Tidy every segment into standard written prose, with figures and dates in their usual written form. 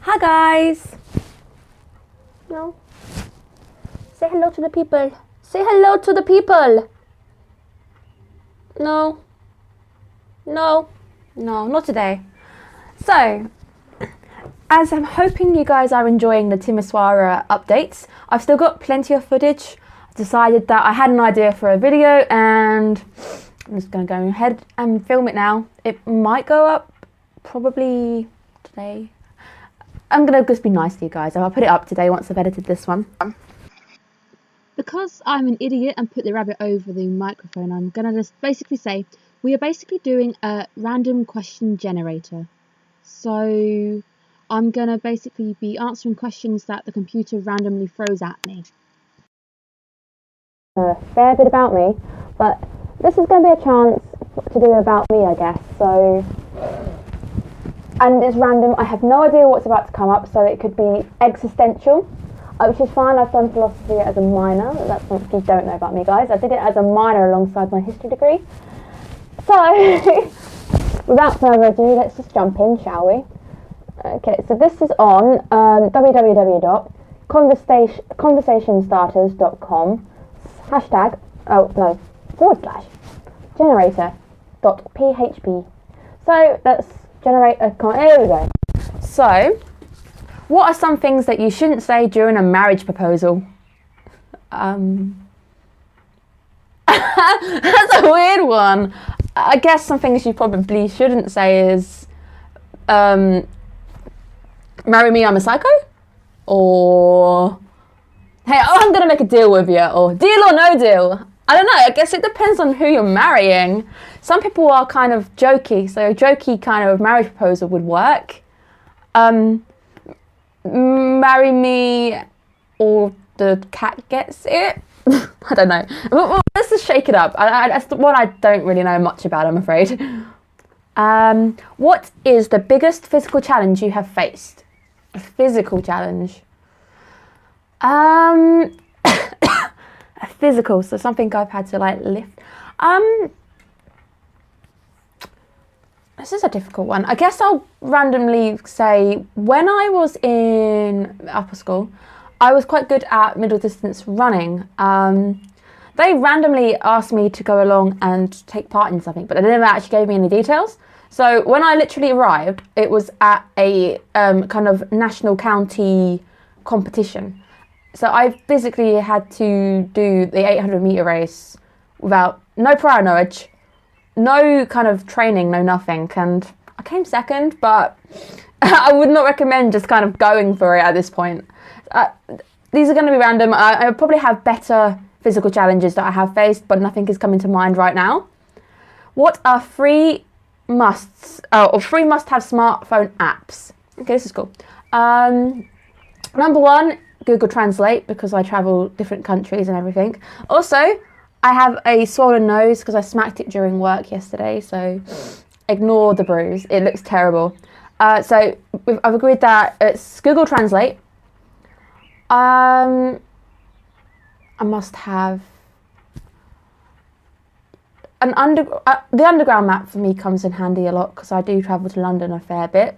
Hi guys. No. Say hello to the people. Say hello to the people. No. No. No, not today. So, as I'm hoping you guys are enjoying the Timisoara updates, I've still got plenty of footage. I decided that I had an idea for a video and I'm just going to go ahead and film it now. It might go up probably today. I'm going to just be nice to you guys. I'll put it up today once I've edited this one. Because I'm an idiot and put the rabbit over the microphone, I'm going to just basically say we are basically doing a random question generator. So I'm going to basically be answering questions that the computer randomly throws at me. A fair bit about me, but this is going to be a chance to do about me, I guess. So, and it's random. I have no idea what's about to come up, so it could be existential, which is fine. I've done philosophy as a minor. That's what you don't know about me, guys. I did it as a minor alongside my history degree. So, without further ado, let's just jump in, shall we? Okay, so this is on www.conversationstarters.com /generator.php. So let's generate a here we go. So, what are some things that you shouldn't say during a marriage proposal? That's a weird one. I guess some things you probably shouldn't say is, marry me, I'm a psycho? Or, hey, I'm gonna make a deal with you, or deal or no deal. I don't know, I guess it depends on who you're marrying. Some people are kind of jokey, so a jokey kind of marriage proposal would work. Marry me or the cat gets it. I don't know. Well, let's just shake it up. That's the one I don't really know much about, I'm afraid. What is the biggest physical challenge you have faced? A physical challenge. A physical, so something I've had to like lift. This is a difficult one. I guess I'll randomly say when I was in upper school, I was quite good at middle distance running. They randomly asked me to go along and take part in something, but they never actually gave me any details. So when I literally arrived, it was at a kind of national county competition. So I physically had to do the 800 metre race without no prior knowledge, no kind of training, no nothing. And I came second, but I would not recommend just kind of going for it at this point. These are going to be random. I probably have better physical challenges that I have faced, but nothing is coming to mind right now. What are three must-have smartphone apps? Okay, this is cool. Number one, Google Translate, because I travel different countries and everything. Also, I have a swollen nose because I smacked it during work yesterday, so ignore the bruise. It looks terrible. So I've agreed that it's Google Translate. I must have the underground map for me comes in handy a lot because I do travel to London a fair bit.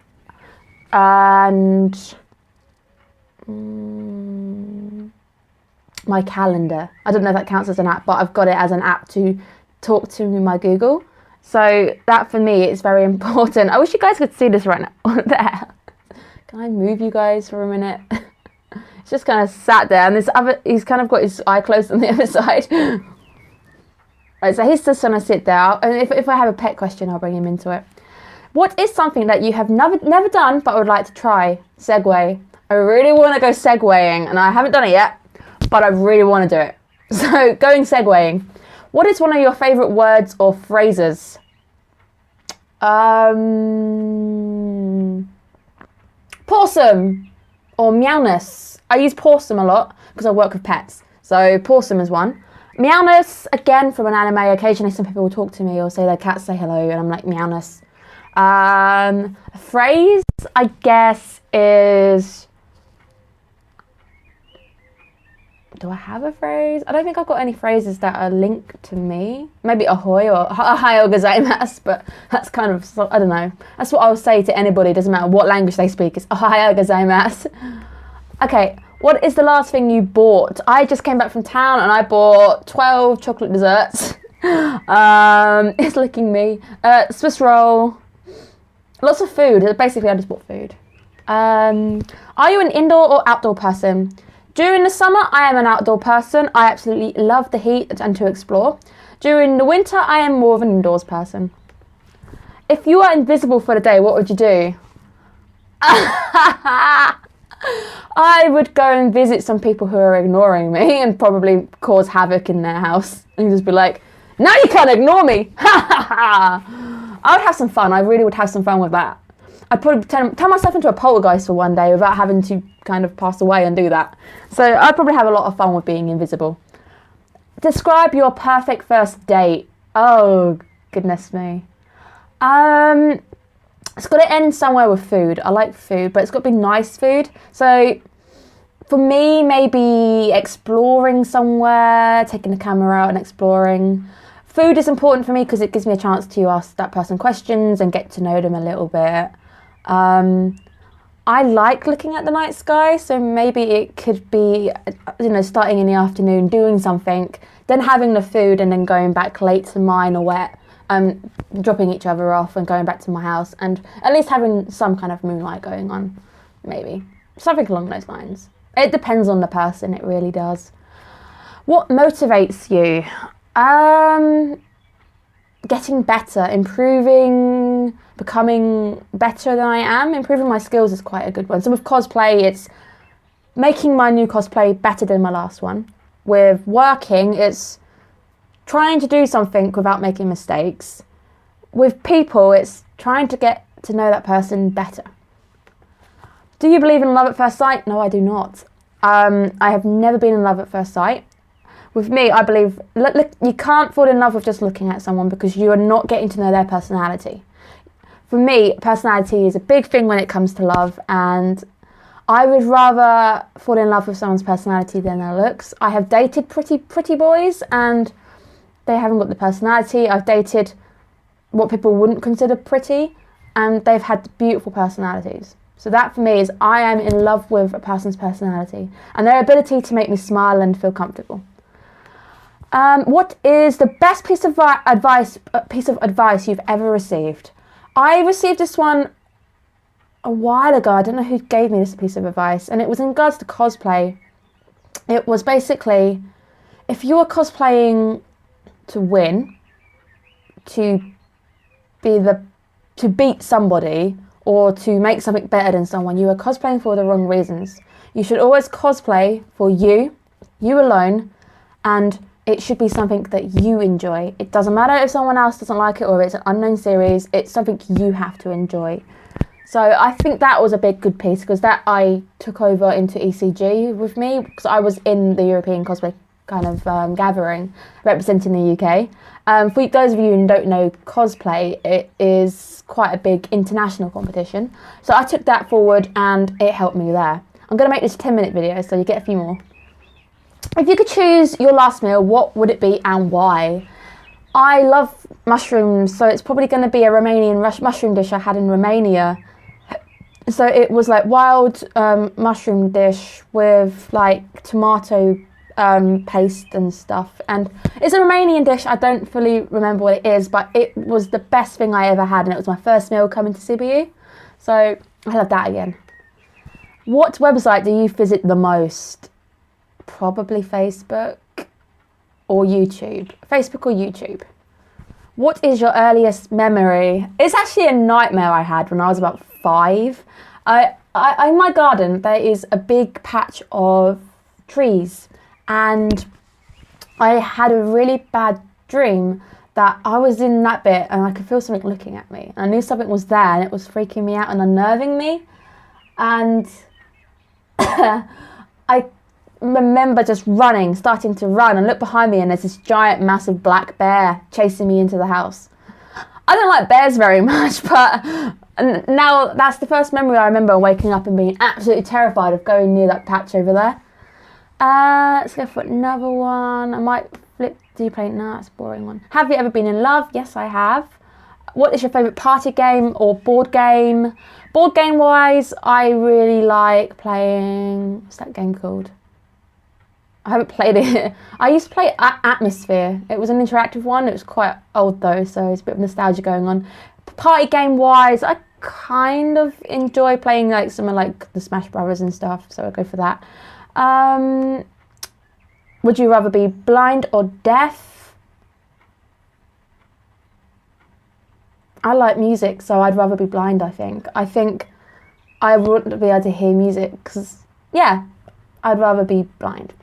And my calendar. I don't know if that counts as an app, but I've got it as an app to talk to my Google. So that for me is very important. I wish you guys could see this right now. There. Can I move you guys for a minute? It's just kind of sat there, and he's kind of got his eye closed on the other side. Right, so he's just gonna sit there. And if I have a pet question, I'll bring him into it. What is something that you have never done but would like to try? Segway. I really want to go segwaying, and I haven't done it yet, but I really want to do it. So going segwaying. What is one of your favourite words or phrases? Pawsome or meowness. I use pawsome a lot because I work with pets. So pawsome is one. Meowness, again, from an anime. Occasionally some people will talk to me or say their cats say hello, and I'm like, meowness. A phrase, I guess, is do I have a phrase? I don't think I've got any phrases that are linked to me. Maybe ahoy or ohayou gozaimasu, but that's kind of, I don't know. That's what I'll say to anybody, doesn't matter what language they speak, it's ohayou gozaimasu. Okay, what is the last thing you bought? I just came back from town and I bought 12 chocolate desserts. It's licking me. Swiss roll. Lots of food. Basically, I just bought food. Are you an indoor or outdoor person? During the summer, I am an outdoor person. I absolutely love the heat and to explore. During the winter, I am more of an indoors person. If you are invisible for the day, what would you do? I would go and visit some people who are ignoring me and probably cause havoc in their house and just be like, now you can't ignore me. I would have some fun. I really would have some fun with that. I'd probably turn myself into a poltergeist for one day without having to kind of pass away and do that. So I'd probably have a lot of fun with being invisible. Describe your perfect first date. Oh, goodness me. It's got to end somewhere with food. I like food, but it's got to be nice food. So for me, maybe exploring somewhere, taking the camera out and exploring. Food is important for me because it gives me a chance to ask that person questions and get to know them a little bit. I like looking at the night sky, so maybe it could be, starting in the afternoon, doing something, then having the food and then going back late to mine or wet, dropping each other off and going back to my house and at least having some kind of moonlight going on, maybe. Something along those lines. It depends on the person, it really does. What motivates you? Getting better, improving, becoming better than I am. Improving my skills is quite a good one. So with cosplay, it's making my new cosplay better than my last one. With working, it's trying to do something without making mistakes. With people, it's trying to get to know that person better. Do you believe in love at first sight? No, I do not. I have never been in love at first sight. With me, I believe you can't fall in love with just looking at someone because you are not getting to know their personality. For me, personality is a big thing when it comes to love, and I would rather fall in love with someone's personality than their looks. I have dated pretty boys, and they haven't got the personality. I've dated what people wouldn't consider pretty, and they've had beautiful personalities. So that for me is I am in love with a person's personality and their ability to make me smile and feel comfortable. What is the best piece of advice you've ever received? I received this one a while ago. I don't know who gave me this piece of advice, and it was in regards to cosplay. It was basically, if you are cosplaying to win, to beat somebody, or to make something better than someone, you are cosplaying for the wrong reasons. You should always cosplay for you alone, and it should be something that you enjoy. It doesn't matter if someone else doesn't like it or it's an unknown series, it's something you have to enjoy. So I think that was a good piece, because that I took over into ECG with me, because I was in the European cosplay kind of gathering representing the UK. For those of you who don't know cosplay, it is quite a big international competition. So I took that forward and it helped me there. I'm going to make this a 10-minute video, so you get a few more. If you could choose your last meal, what would it be and why? I love mushrooms, so it's probably going to be a Romanian mushroom dish I had in Romania. So it was like wild mushroom dish with like tomato paste and stuff. And it's a Romanian dish, I don't fully remember what it is, but it was the best thing I ever had, and it was my first meal coming to Sibiu. So I love that again. What website do you visit the most? Probably Facebook or YouTube. Facebook or YouTube. What is your earliest memory? It's actually a nightmare I had when I was about 5. In my garden there is a big patch of trees, and I had a really bad dream that I was in that bit and I could feel something looking at me. I knew something was there and it was freaking me out and unnerving me. And I remember just starting to run, and look behind me and there's this giant massive black bear chasing me into the house. I don't like bears very much, but now that's the first memory I remember, waking up and being absolutely terrified of going near that patch over there. Let's go for another one. I might flip. Do you play? No, that's a boring one. Have you ever been in love? Yes, I have. What is your favourite party game or board game? Board game wise, I really like playing. What's that game called? I haven't played it. I used to play Atmosphere. It was an interactive one. It was quite old though, so it's a bit of nostalgia going on. Party game wise, I kind of enjoy playing like some of like the Smash Brothers and stuff, so I'll go for that. Would you rather be blind or deaf? I like music, so I'd rather be blind, I think. I think I wouldn't be able to hear music because, yeah, I'd rather be blind.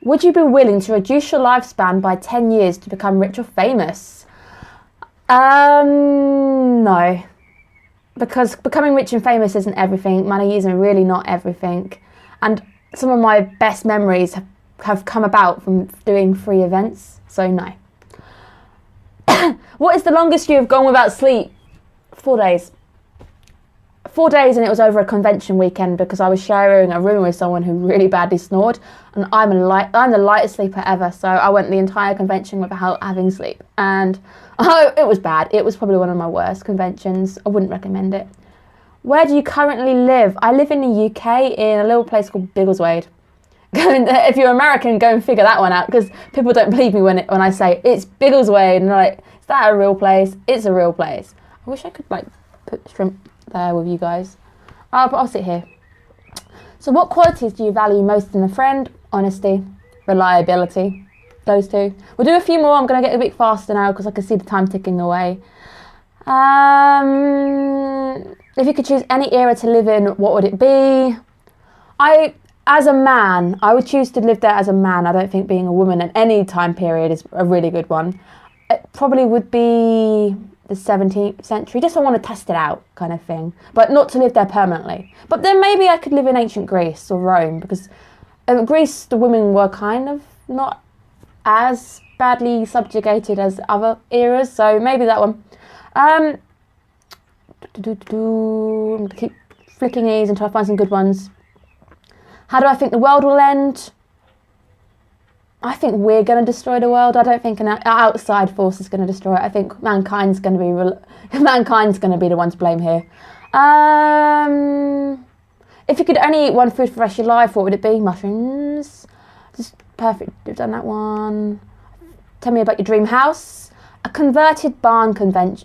Would you be willing to reduce your lifespan by 10 years to become rich or famous? No. Because becoming rich and famous isn't everything. Money isn't really not everything. And some of my best memories have come about from doing free events, so no. What is the longest you have gone without sleep? 4 days. 4 days, and it was over a convention weekend because I was sharing a room with someone who really badly snored, and I'm the lightest sleeper ever, so I went the entire convention without having sleep, and it was bad. It was probably one of my worst conventions. I wouldn't recommend it. Where do you currently live? I live in the UK in a little place called Biggleswade. If you're American, go and figure that one out, because people don't believe me when I say it's Biggleswade, and they're like, is that a real place? It's a real place. I wish I could like put shrimp there with you guys. But I'll sit here. So what qualities do you value most in a friend? Honesty, reliability, those two. We'll do a few more. I'm going to get a bit faster now because I can see the time ticking away. If you could choose any era to live in, what would it be? As a man, I would choose to live there as a man. I don't think being a woman at any time period is a really good one. It probably would be the 17th century, just I want to test it out kind of thing, but not to live there permanently. But then maybe I could live in ancient Greece or Rome, because in Greece the women were kind of not as badly subjugated as other eras, so maybe that one. I'm going to keep flicking these until I find some good ones. How do I think the world will end? I think we're going to destroy the world. I don't think an outside force is going to destroy it. I think mankind's going to be the one to blame here. If you could only eat one food for the rest of your life, what would it be? Mushrooms. Just perfect. We've done that one. Tell me about your dream house. A converted barn conversion.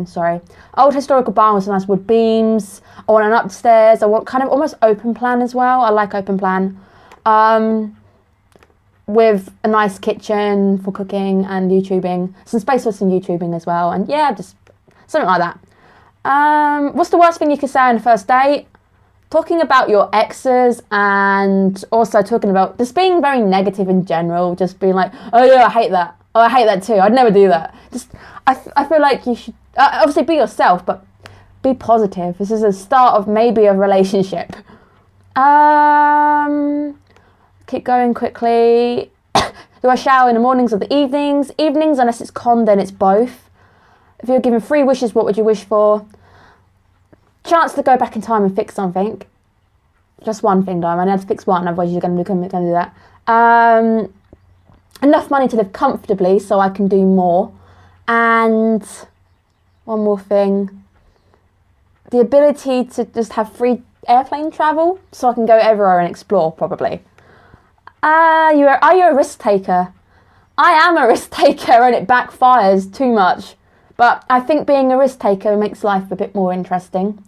Sorry. Old historical barn with some nice wood beams. I want an upstairs. I want kind of almost open plan as well. I like open plan. With a nice kitchen for cooking and YouTubing. Some space for some YouTubing as well. And yeah, just something like that. What's the worst thing you could say on the first date? Talking about your exes, and also talking about just being very negative in general. Just being like, oh yeah, I hate that. Oh, I hate that too. I'd never do that. Just, I feel like you should, obviously be yourself, but be positive. This is a start of maybe a relationship. Keep going quickly. Do I shower in the mornings or the evenings? Evenings, unless it's con, then it's both. If you were given 3 wishes, what would you wish for? Chance to go back in time and fix something. Just one thing, though. I need to fix one, otherwise you're going to do that. Enough money to live comfortably so I can do more. And one more thing. The ability to just have free airplane travel so I can go everywhere and explore, probably. Are you a risk taker? I am a risk taker and it backfires too much. But I think being a risk taker makes life a bit more interesting.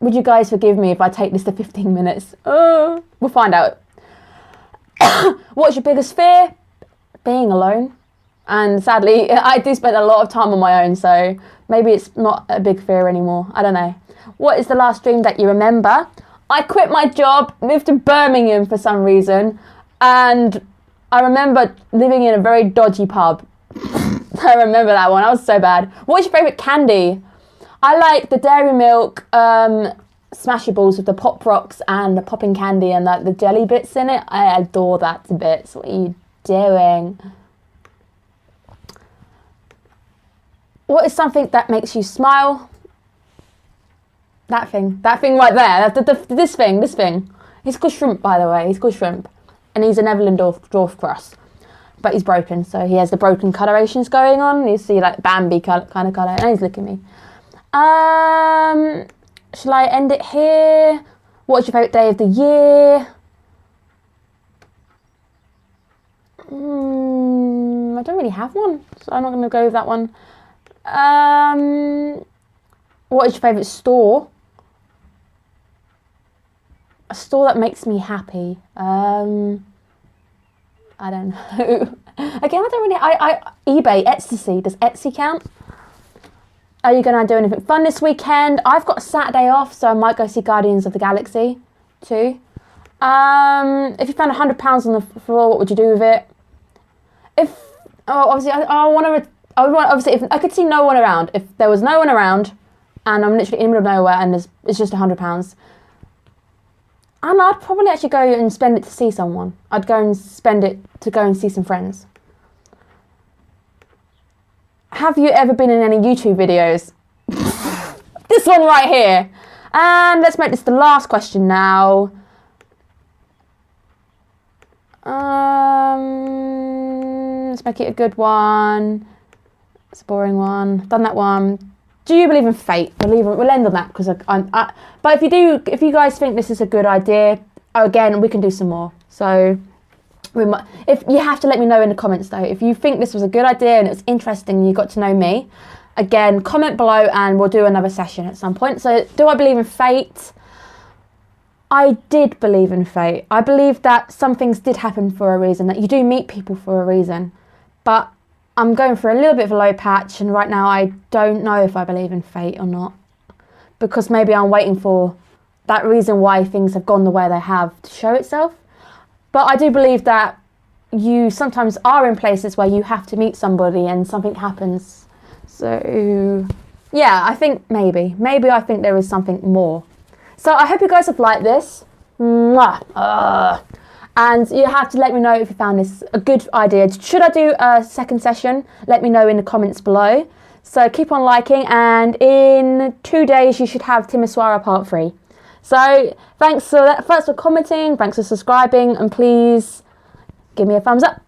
Would you guys forgive me if I take this to 15 minutes? We'll find out. What's your biggest fear? Being alone. And sadly, I do spend a lot of time on my own, so maybe it's not a big fear anymore. I don't know. What is the last dream that you remember? I quit my job, moved to Birmingham for some reason, and I remember living in a very dodgy pub. I remember that one. That was so bad. What's your favourite candy? I like the Dairy Milk Smashables with the Pop Rocks and the popping candy and the jelly bits in it. I adore that to bits. What are you doing? What is something that makes you smile? That thing right there. This thing. He's called Shrimp, by the way. He's called Shrimp. And he's a Netherland dwarf cross. But he's broken, so he has the broken colorations going on. You see like Bambi kind of colour. And he's looking at me. Shall I end it here? What's your favourite day of the year? I don't really have one, so I'm not going to go with that one. What is your favourite store? A store that makes me happy. I don't know. Again, I don't really. eBay, Etsy. Does Etsy count? Are you going to do anything fun this weekend? I've got a Saturday off, so I might go see Guardians of the Galaxy too. If you found £100 on the floor, what would you do with it? Obviously, if I could see no one around. If there was no one around, and I'm literally in the middle of nowhere, and it's just £100. And I'd probably actually go and spend it to see someone. I'd go and spend it to go and see some friends. Have you ever been in any YouTube videos? This one right here. And let's make this the last question now. Let's make it a good one. It's a boring one. Done that one. Do you believe in fate? We'll end on that because but if you guys think this is a good idea, again, we can do some more. So if you have to let me know in the comments though, if you think this was a good idea and it's interesting and you got to know me, again, comment below and we'll do another session at some point. So do I believe in fate? I did believe in fate. I believe that some things did happen for a reason, that you do meet people for a reason. But I'm going for a little bit of a low patch, and right now I don't know if I believe in fate or not. Because maybe I'm waiting for that reason why things have gone the way they have to show itself. But I do believe that you sometimes are in places where you have to meet somebody and something happens. So, yeah, I think maybe I think there is something more. So I hope you guys have liked this. And you have to let me know if you found this a good idea. Should I do a second session? Let me know in the comments below. So keep on liking, and in 2 days you should have Timisoara Part 3. So thanks for commenting, thanks for subscribing, and please give me a thumbs up.